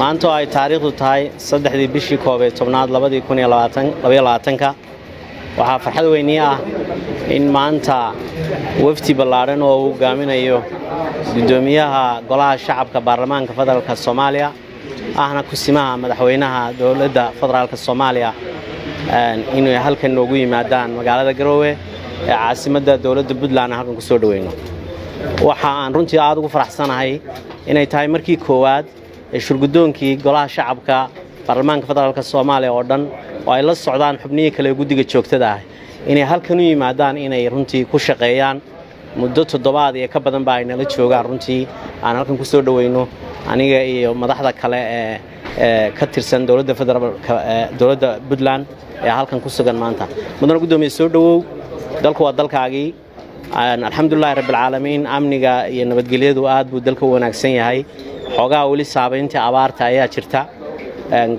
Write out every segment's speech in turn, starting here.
maanta ay taariikhdu tahay 3 bishii koob tobnaad 2022 waxaa farxad weyn ah in maanta wafdi ballaaran oo uu hogaaminayo gudoomiyaha golaha shacabka baarlamaanka federaalka Soomaaliya ahna kusimaha madaxweynaha dawladda federaalka Soomaaliya inuu halkan noogu yimaadaan magaalada Garowe ee caasimadda dawladda Puntland halkan ku soo dhaweeyno waxa aan runtii aad ugu faraxsanahay inay tahay markii koowaad ee shirgudoonkii golaha shacabka baarlamaanka federaalka Soomaaliya oo dhan oo ay la socdaan xubniye kale guddiga joogtada ah inay halkan u yimaadaan inay runtii ku shaqeeyaan muddo toddobaad iyo ka badan baa ay nala joogaan runtii aan halkan ku soo dhaweeyno aniga iyo madaxda kale ee ka tirsan dawladda federaalka dawladda Puntland ee halkan ku sugan maanta mudane gudoomiye soo dhawow dalku waa dalkaagii alxamdulillaah rabbil caalamiin amniga iyo nabadgelyadu aad buu dalka u wanaagsan yahay xogaa wali saabeynta abaarta ayaa jirta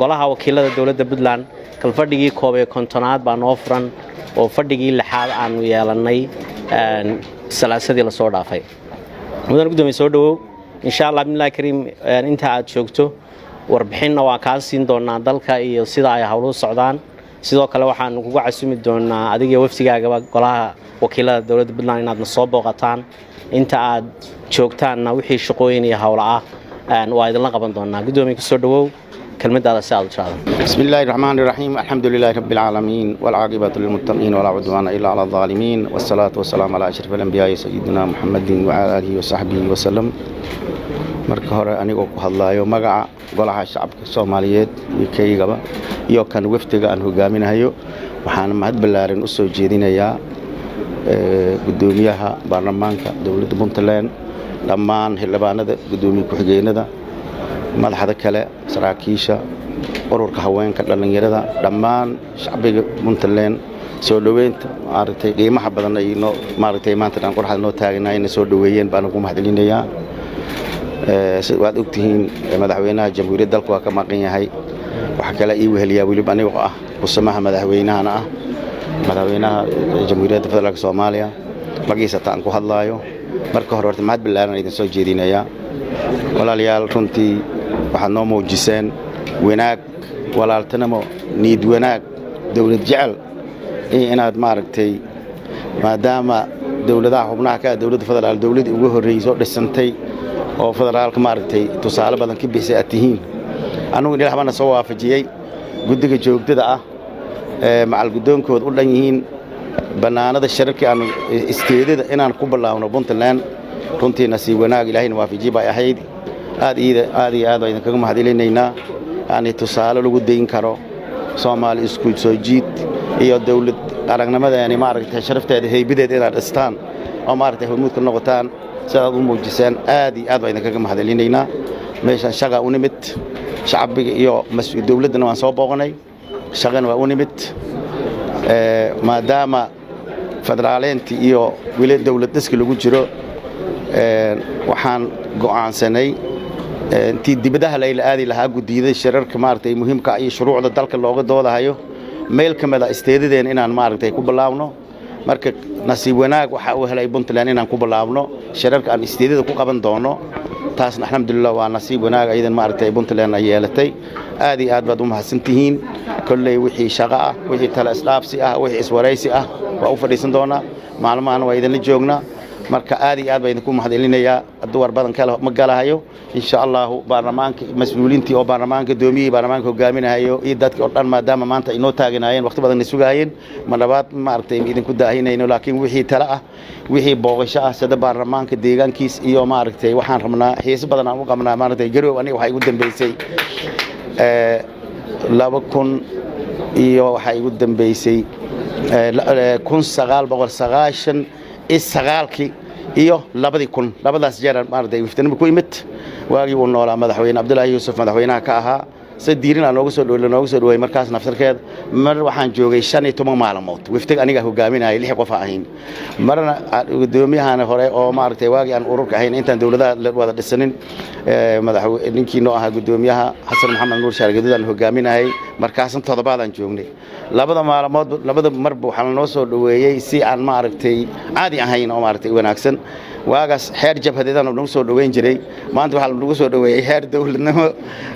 golaha wakiilada dawladda Puntland kalfadhigii koob ee kontonaad baa noo furan oo fadhigii lixaad aanu yeelanay salaasadii la soo dhaafay mudane gudoomiye soo dhawow insha Allah billahi kariim inta aad joogto warbixinna waa ka siin doonaa dalka iyo sida ay hawluhu socdaan sidoo kale waxaan kugu casumi doonaa adiga waftigaaga golaha wakiilada dawladda Puntland inaad soo booqataan inta aad joogtaanna wixii shaqooyin iyo hawlo ah waa idin la qaban doonaa gudoomiye ku soo dhawow كلمة سعد شاذ. بسم الله الرحمن الرحيم الحمد لله رب العالمين والعاقبة للمتقين ولا عدوان إلا على الظالمين والصلاة والسلام على أشرف الأنبياء سيدنا محمد وعلى آله وصحبه وسلم marka hore anigu ku hadlaayo magaca golaha shacabka Soomaaliyeed kayga iyo kan waftiga aan hogaaminayo waxaan mahad ballaaran u soo jeedinayaa gudoomiyaha baarlamaanka dawladda Puntland dhammaan xildhibaanada gudoomiye ku-xigeenada madaxda kale saraakiisha ururka haweenka dhalinyarada dhammaan shacbiga Puntland soo dhaweynta maartay qiimaha badan ay noo maartay maanta aan qorxad noo taagnayna soo dhaweeyeen baan ugu mahadcelinayaa waad ogtihiin madaxweynaha jamhuuriyadda dalka waa ka maqan yahay waxa kale ii weheliyaa waliba anigu ah kusamaha madaxweynahana ah madaxweynaha jamhuuriyadda federaalka Soomaaliya magiisa taan ku hadlaayo marka hore horta mahad ballaaran idin soo jeedinayaa walaalayaal runtii waxaad noo muujiseen wanaag walaaltinimo niid wanaag dawlad jecel inaad maaragtay maadaama dawladaha xubnaha ka dawladda federaal dawladii ugu horeeyay dhisantay oo federaalka maaragtay tusaale badan ka bixisay atihiin anigu ilaahay soo waafajiyay guddiga joogtada ah macal gudoonkooda u dhan yihiin banaanada shirarka aan isteedada inaan ku bilaawno Puntland runtii nasiib wanaag ilaahayna waafajiyay baa ahayd aad ayaan kaga mahadcelinaynaa aan tusaale lagu deyn karo Soomaali isku soo jiid iyo dawlad aragnimadeena maaragtay sharafteeda haybadeeda inaad dhistaan oo maaragtay hormuud ka noqotaan sidaad u muujiseen aad ayaan kaga mahadcelinaynaa meeshan shaqa u nimid shacbiga iyo mas'uul dawladana waan soo booqanay shaqana waa u nimid maadaama federaaleenti iyo wiilal dawlad dhiska lagu jiro waxaan go'aansanay intii dibadaha la aadi lahaa gudiyada shirarka maartay muhiimka ah iyo shuruucda dalka looga doodayo meel kamida isteedadeen inaan maartay ku bilaawno marka nasiib wanaag waxa uu helay Puntland inaan ku bilaawno shirarka aan isteedada ku qaban doono taasna alxamdulillah waa nasiib wanaag aydan maartay Puntland ay yeelatay aad baad u mahadsantihiin kullay wixii shaqo ah wixii tala isdhaafsi ah wixii iswaraysi ah waa u fadhiisan doona maalmahan waa idin la joognaa marka aad baan ku mahadcelinayaa duwar badan kale ma galahayo insha Allah baarlamaanka mas'uuliintii oo baarlamaanka doomiyay baarlamaanka hogaaminayo iyo dadka oo dhan maadaama maanta inoo taaganayeen waqti badan sugaayeen ma dhabaad maartay idin ku daahinayno laakiin wixii tala ah wixii booqasho ah sida baarlamaanka deegaankiis iyo maartay waxaan rabnaa xiis badan aan u qabnaa maartay Garowe aniga waxa igu dambeysay 2000 iyo waxa igu dambeysay 1990 isagaalkii iyo 2000 labadaas jeer maartay wiftan ku imid waagi uu noolaa madaxweyne Abdullaahi Yuusuf madaxweynaha ka ahaa سديرنا نوجس دوي مركز نفس الكذا مر وحن جوجي شني توم معلومات ويفتك أني جهو جامينا اللي حقوا فاهين مرنا دومي هنا هراء أو مارتي واقع أن أوروك هين أنت دولة لوضع السنين مدحو نيكي نوعها دوميها حسن محمد نور شارع جدود أنه جامينا هاي مركز انتظر بعض عن جوني لابد معلومات لابد مربو حنا نوصل دوي سي عن مارتي عادي هين أو مارتي وناكسن waagaas xeer jabhadeedana nagu soo dhaweyn jiray maanta waxa lagu soo dhaweeyay xeer dawladnimo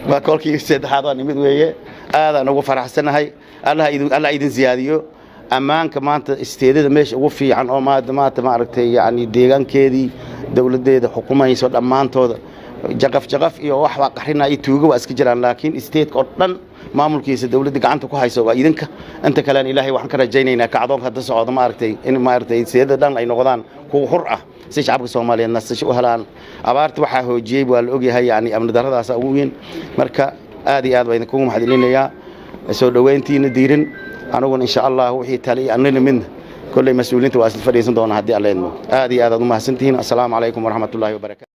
ba kolkii saddexaad oo nimid weeye aadaan ugu faraxsanahay Allah idin ziyaadiyo ammaanka maanta isteedada meesha ugu fiican oo maanta ma aragtay yani deegaankeedii dawladeeda xukumayso dhamaantooda jaqaf iyo wax waa qarina ay tuugo waa iska jiraan laakiin isteedka oo dhan maamulkiisa dawladda gacanta ku hayso waa idinka inta kale Ilaahay waxaan ka rajaynaynaa kacdoonka hadda socdo ma aragtay in ma aragtay isteedada dhan ay noqdaan kuwa xur ah si shacabka Soomaaliyeed nasasho u helaan abaarta waxa hoojiyay waa la ogyahay yani amni daradaas ugu weyn marka aad iyo aad baan idinku mahadcelinayaa soo dhaweyntiina diirin anaguna insha Allah wixii tali annina min kulli mas'uuliyiinta waa isla fadhiisan doona hadii Alla idmo aad iyo aad u mahadsantihiin assalaamu alaykum wa rahmatullahi wa barakatuh